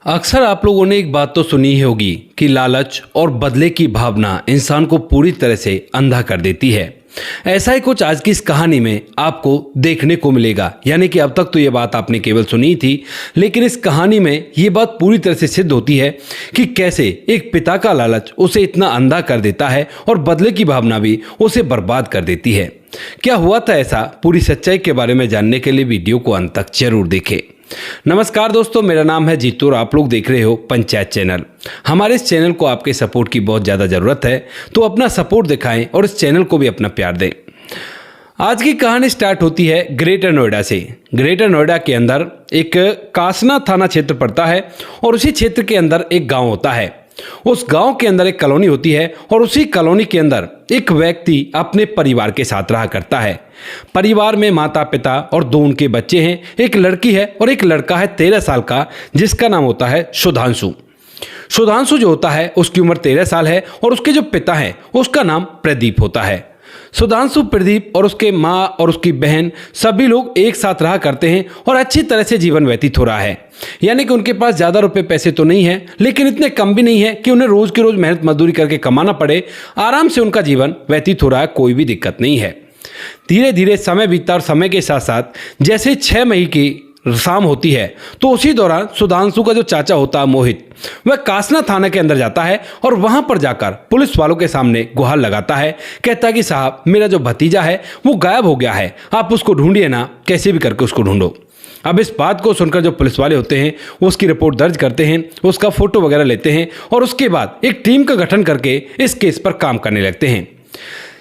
अक्सर आप लोगों ने एक बात तो सुनी ही होगी कि लालच और बदले की भावना इंसान को पूरी तरह से अंधा कर देती है। ऐसा ही कुछ आज की इस कहानी में आपको देखने को मिलेगा। यानी कि अब तक तो ये बात आपने केवल सुनी थी, लेकिन इस कहानी में ये बात पूरी तरह से सिद्ध होती है कि कैसे एक पिता का लालच उसे इतना अंधा कर देता है और बदले की भावना भी उसे बर्बाद कर देती है। क्या हुआ था ऐसा, पूरी सच्चाई के बारे में जानने के लिए वीडियो को अंत तक जरूर देखें। नमस्कार दोस्तों, मेरा नाम है जीतू और आप लोग देख रहे हो पंचायत चैनल। हमारे इस चैनल को आपके सपोर्ट की बहुत ज़्यादा ज़रूरत है, तो अपना सपोर्ट दिखाएं और इस चैनल को भी अपना प्यार दें। आज की कहानी स्टार्ट होती है ग्रेटर नोएडा से। ग्रेटर नोएडा के अंदर एक कासना थाना क्षेत्र पड़ता है और उसी क्षेत्र के अंदर एक गाँव होता है। उस गांव के अंदर एक कॉलोनी होती है और उसी कॉलोनी के अंदर एक व्यक्ति अपने परिवार के साथ रहा करता है। परिवार में माता पिता और दो उनके बच्चे हैं। एक लड़की है और एक लड़का है 13 साल का, जिसका नाम होता है सुधांशु। सुधांशु जो होता है उसकी उम्र 13 साल है और उसके जो पिता हैं उसका नाम प्रदीप होता है। सुधांशु, प्रदीप और उसके माँ और उसकी बहन सभी लोग एक साथ रहा करते हैं और अच्छी तरह से जीवन व्यतीत हो रहा है। यानी कि उनके पास ज़्यादा रुपए पैसे तो नहीं है, लेकिन इतने कम भी नहीं है कि उन्हें रोज़ के रोज़ मेहनत मजदूरी करके कमाना पड़े। आराम से उनका जीवन व्यतीत हो रहा है, कोई भी दिक्कत नहीं है। धीरे धीरे समय बीता और समय के साथ साथ जैसे 6 मई की शाम होती है तो उसी दौरान सुधांशु का जो चाचा होता है मोहित, वह कासना थाना के अंदर जाता है और वहां पर जाकर पुलिस वालों के सामने गुहार लगाता है। कहता है कि साहब, मेरा जो भतीजा है वो गायब हो गया है, आप उसको ढूंढिए ना, कैसे भी करके उसको ढूंढो। अब इस बात को सुनकर जो पुलिस वाले होते हैं उसकी रिपोर्ट दर्ज करते हैं, उसका फोटो वगैरह लेते हैं और उसके बाद एक टीम का गठन करके इस केस पर काम करने लगते हैं।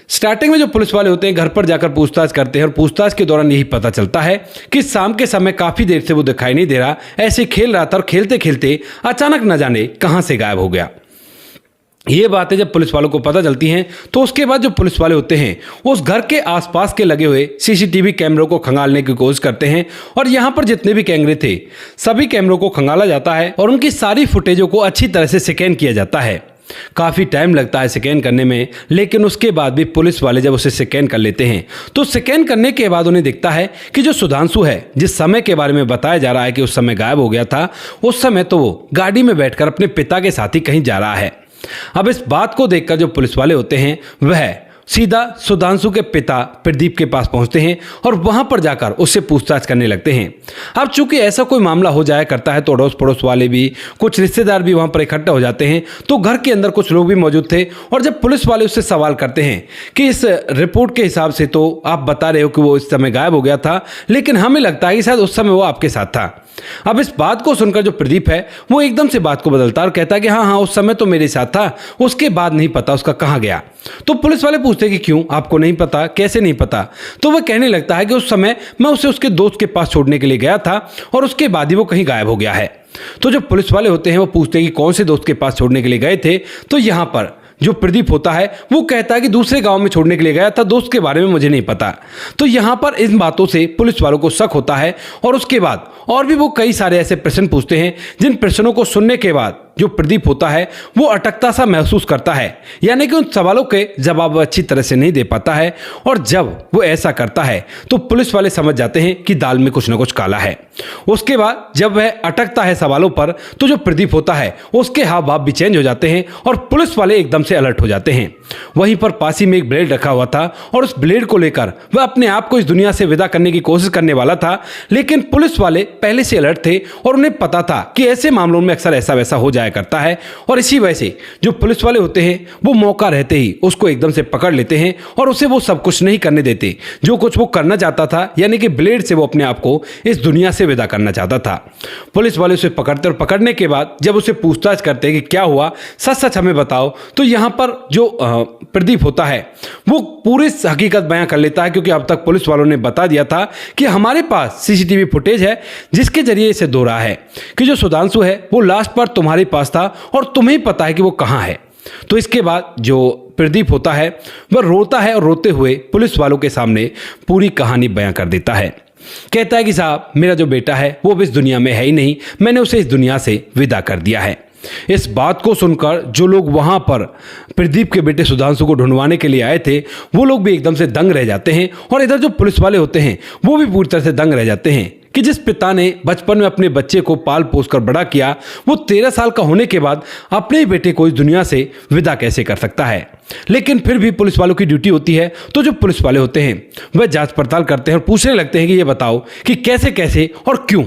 स्टार्टिंग में जो पुलिस वाले होते हैं घर पर जाकर पूछताछ करते हैं और पूछताछ के दौरान यही पता चलता है कि शाम के समय काफ़ी देर से वो दिखाई नहीं दे रहा, ऐसे खेल रहा था और खेलते खेलते अचानक न जाने कहाँ से गायब हो गया। ये बातें जब पुलिस वालों को पता चलती हैं तो उसके बाद जो पुलिस वाले होते हैं उस घर के आसपास के लगे हुए सीसीटीवी कैमरों को खंगालने की कोशिश करते हैं और यहाँ पर जितने भी कैमरे थे सभी कैमरों को खंगाला जाता है और उनकी सारी फुटेजों को अच्छी तरह से स्कैन किया जाता है। काफ़ी टाइम लगता है स्कैन करने में, लेकिन उसके बाद भी पुलिस वाले जब उसे स्कैन कर लेते हैं तो स्कैन करने के बाद उन्हें दिखता है कि जो सुधांशु है, जिस समय के बारे में बताया जा रहा है कि उस समय गायब हो गया था, उस समय तो वो गाड़ी में बैठकर अपने पिता के साथ ही कहीं जा रहा है। अब इस बात को देखकर जो पुलिस वाले होते हैं वह सीधा सुधांशु के पिता प्रदीप के पास पहुंचते हैं और वहां पर जाकर उससे पूछताछ करने लगते हैं। अब चूंकि ऐसा कोई मामला हो जाया करता है तो अड़ोस पड़ोस वाले भी, कुछ रिश्तेदार भी वहां पर इकट्ठा हो जाते हैं। तो घर के अंदर कुछ लोग भी मौजूद थे और जब पुलिस वाले उससे सवाल करते हैं कि इस रिपोर्ट के हिसाब से तो आप बता रहे हो कि वो इस समय गायब हो गया था, लेकिन हमें लगता है कि शायद उस समय वो आपके साथ था। अब इस बात को सुनकर जो प्रदीप है वो एकदम से बात को बदलता है और कहता है कि हाँ, उस समय तो मेरे साथ था, उसके बाद नहीं पता उसका कहाँ गया। तो पुलिस वाले पूछते हैं कि क्यों, आपको नहीं पता, कैसे नहीं पता? तो वह कहने लगता है कि उस समय मैं उसे उसके दोस्त के पास छोड़ने के लिए गया था और उसके बाद ही वो कहीं गायब हो गया है। तो जो पुलिस वाले होते हैं वो पूछते हैं कि कौन से दोस्त के पास छोड़ने के लिए गए थे? तो यहाँ पर जो प्रदीप होता है वो कहता है कि दूसरे गांव में छोड़ने के लिए गया था, दोस्त के बारे में मुझे नहीं पता। तो यहाँ पर इन बातों से पुलिस वालों को शक होता है और उसके बाद और भी वो कई सारे ऐसे प्रश्न पूछते हैं जिन प्रश्नों को सुनने के बाद जो प्रदीप होता है वो अटकता सा महसूस करता है। यानी कि उन सवालों के जवाब अच्छी तरह से नहीं दे पाता है और जब वो ऐसा करता है तो पुलिस वाले समझ जाते हैं कि दाल में कुछ ना कुछ काला है। उसके बाद जब वह अटकता है सवालों पर तो जो प्रदीप होता है उसके हाव भाव भी चेंज हो जाते हैं और पुलिस वाले एकदम से अलर्ट हो जाते हैं। वहीं पर पास ही में एक ब्लेड रखा हुआ था और उस ब्लेड को लेकर वह अपने आप को इस दुनिया से विदा करने की कोशिश करने वाला था, लेकिन पुलिस वाले पहले से अलर्ट थे और उन्हें पता था कि ऐसे मामलों में अक्सर ऐसा वैसा हो जाया करता है और इसी वजह से जो पुलिस वाले होते हैं वो मौका रहते ही उसको एकदम से पकड़ लेते हैं और उसे वो सब कुछ नहीं करने देते जो कुछ वो करना चाहता था। यानी कि ब्लेड से वो अपने आप को इस दुनिया से विदा करना चाहता था। पुलिस वाले उसे पकड़ते और पकड़ने के बाद जब उसे पूछताछ करते हैं कि क्या हुआ, सच सच हमें बताओ, तो यहाँ पर जो प्रदीप होता है वो पूरी हकीकत बयां कर लेता है, क्योंकि अब तक पुलिस वालों ने बता दिया था कि हमारे पास सीसीटीवी फुटेज है जिसके जरिए इसे दो रहा है कि जो सुधांशु है वो लास्ट पर तुम्हारे पास था और तुम्हें पता है कि वो कहाँ है। तो इसके बाद जो प्रदीप होता है वह रोता है और रोते हुए पुलिस वालों के सामने पूरी कहानी बयां कर देता है। कहता है कि साहब, मेरा जो बेटा है वो अब इस दुनिया में है ही नहीं, मैंने उसे इस दुनिया से विदा कर दिया है। इस बात को सुनकर जो लोग वहां पर प्रदीप के बेटे सुधांशु को ढूंढवाने के लिए आए थे वो लोग भी एकदम से दंग रह जाते हैं और इधर जो पुलिस वाले होते हैं वो भी पूरी तरह से दंग रह जाते हैं कि जिस पिता ने बचपन में अपने बच्चे को पाल पोस कर बड़ा किया, वो 13 साल का होने के बाद अपने ही बेटे को इस दुनिया से विदा कैसे कर सकता है। लेकिन फिर भी पुलिस वालों की ड्यूटी होती है, तो जो पुलिस वाले होते हैं वह जांच पड़ताल करते हैं और पूछने लगते हैं कि ये बताओ कि कैसे कैसे और क्यों।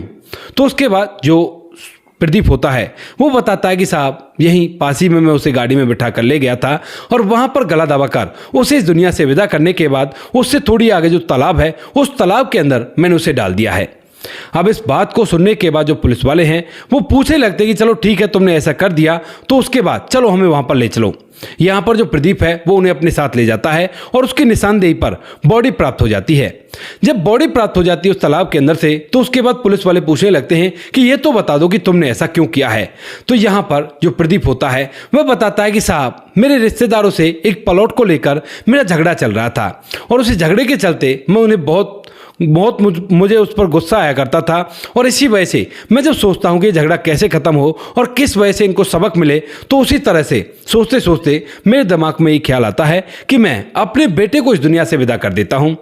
तो उसके बाद जो प्रदीप होता है वो बताता है कि साहब यहीं पास ही में मैं उसे गाड़ी में बिठा कर ले गया था और वहां पर गला दबाकर उसे इस दुनिया से विदा करने के बाद उससे थोड़ी आगे जो तालाब है उस तालाब के अंदर मैंने उसे डाल दिया है। अब इस बात को सुनने के बाद जो पुलिस वाले हैं वो पूछने लगते हैं कि चलो ठीक है तुमने ऐसा कर दिया, तो उसके बाद चलो हमें वहां पर ले चलो। यहाँ पर जो प्रदीप है वो उन्हें अपने साथ ले जाता है और उसकी निशानदेही पर बॉडी प्राप्त हो जाती है। जब बॉडी प्राप्त हो जाती है उस तालाब के अंदर से, तो उसके बाद पुलिस वाले पूछने लगते हैं कि ये तो बता दो कि तुमने ऐसा क्यों किया है। तो यहाँ पर जो प्रदीप होता है वह बताता है कि साहब मेरे रिश्तेदारों से एक प्लॉट को लेकर मेरा झगड़ा चल रहा था और उसी झगड़े के चलते मैं उन्हें मुझे उस पर गुस्सा आया करता था और इसी वजह से मैं जब सोचता हूँ कि झगड़ा कैसे खत्म हो और किस वजह से इनको सबक मिले, तो उसी तरह से सोचते सोचते मेरे दिमाग में ये ख्याल आता है कि मैं अपने बेटे को इस दुनिया से विदा कर देता हूँ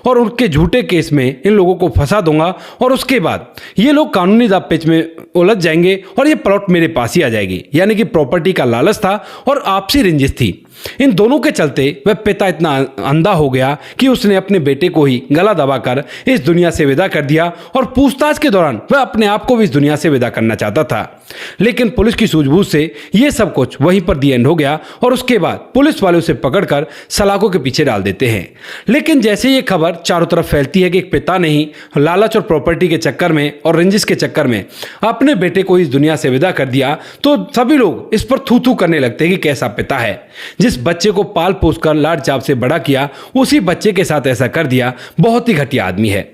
और उनके झूठे केस में इन लोगों को फंसा दूंगा और उसके बाद ये लोग कानूनी दांवपेच में उलझ जाएंगे और ये प्लॉट मेरे पास ही आ जाएगी। यानी कि प्रॉपर्टी का लालच था और आपसी रंजिश थी। इन दोनों के चलते वह पिता इतना अंधा हो गया कि उसने अपने बेटे को ही गला दबाकर इस दुनिया से विदा कर दिया और पूछताछ के दौरान वह अपने आप को भी इस दुनिया से विदा करना चाहता था। लेकिन पुलिस की सूझबूझ से यह सब कुछ वहीं पर दी एंड हो गया और उसके बाद पुलिस वाले उसे पकड़कर सलाखों के पीछे डाल देते हैं। लेकिन जैसे ये खबर चारों तरफ फैलती है कि एक पिता ने ही लालच और प्रॉपर्टी के चक्कर में और रंजिश के चक्कर में अपने बेटे को इस दुनिया से विदा कर दिया, तो सभी लोग इस पर थू थू करने लगते हैं कि कैसा पिता है, जिस बच्चे को पाल पोस कर लाड चाप से बड़ा किया उसी बच्चे के साथ ऐसा कर दिया, बहुत ही घटिया आदमी है।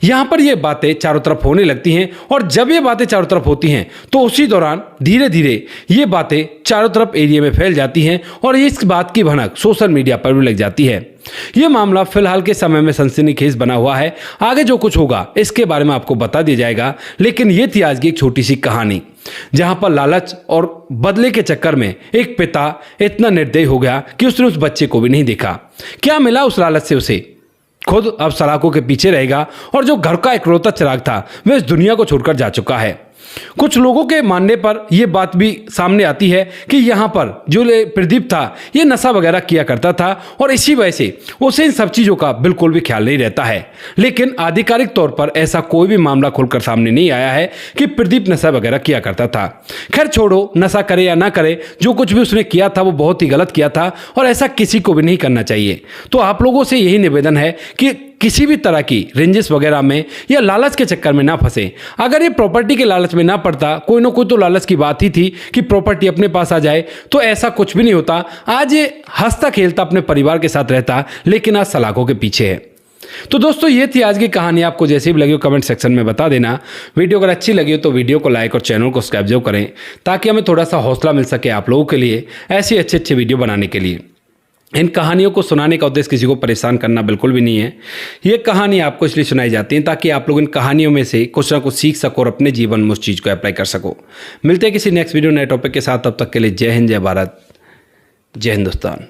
यहां पर ये बातें चारों तरफ होने लगती हैं और जब ये बातें चारों तरफ होती हैं तो उसी दौरान धीरे धीरे ये बातें चारों तरफ एरिया में फैल जाती हैं और इस बात की भनक सोशल मीडिया पर भी लग जाती है। ये मामला फिलहाल के समय में सनसनीखेज बना हुआ है। आगे जो कुछ होगा इसके बारे में आपको बता दिया जाएगा, लेकिन ये थी आज की एक छोटी सी कहानी जहां पर लालच और बदले के चक्कर में एक पिता इतना निर्दयी हो गया कि उसने उस बच्चे को भी नहीं देखा। क्या मिला उस लालच से उसे? खुद अब सलाखों के पीछे रहेगा और जो घर का इकलौता चिराग था वह इस दुनिया को छोड़कर जा चुका है। कुछ लोगों के मानने पर यह बात भी सामने आती है कि यहाँ पर जो प्रदीप था ये नशा वगैरह किया करता था और इसी वजह से उसे इन सब चीज़ों का बिल्कुल भी ख्याल नहीं रहता है। लेकिन आधिकारिक तौर पर ऐसा कोई भी मामला खुलकर सामने नहीं आया है कि प्रदीप नशा वगैरह किया करता था। खैर छोड़ो, नशा करे या ना करे, जो कुछ भी उसने किया था वो बहुत ही गलत किया था और ऐसा किसी को भी नहीं करना चाहिए। तो आप लोगों से यही निवेदन है कि किसी भी तरह की रेंजेस वगैरह में या लालच के चक्कर में ना फंसे। अगर ये प्रॉपर्टी के लालच में ना पड़ता, कोई ना कोई तो लालच की बात ही थी कि प्रॉपर्टी अपने पास आ जाए, तो ऐसा कुछ भी नहीं होता। आज ये हंसता खेलता अपने परिवार के साथ रहता, लेकिन आज सलाखों के पीछे है। तो दोस्तों ये थी आज की कहानी। आपको जैसे भी लगी हो कमेंट सेक्शन में बता देना। वीडियो अगर अच्छी लगी हो तो वीडियो को लाइक और चैनल को सब्सक्राइब जरूर करें, ताकि हमें थोड़ा सा हौसला मिल सके आप लोगों के लिए ऐसे अच्छे वीडियो बनाने के लिए। इन कहानियों को सुनाने का उद्देश्य किसी को परेशान करना बिल्कुल भी नहीं है। ये कहानी आपको इसलिए सुनाई जाती है ताकि आप लोग इन कहानियों में से कुछ ना कुछ सीख सको और अपने जीवन में उस चीज़ को अप्लाई कर सको। मिलते हैं किसी नेक्स्ट वीडियो नए टॉपिक के साथ। तब तक के लिए जय हिंद, जय भारत, जय हिंदुस्तान।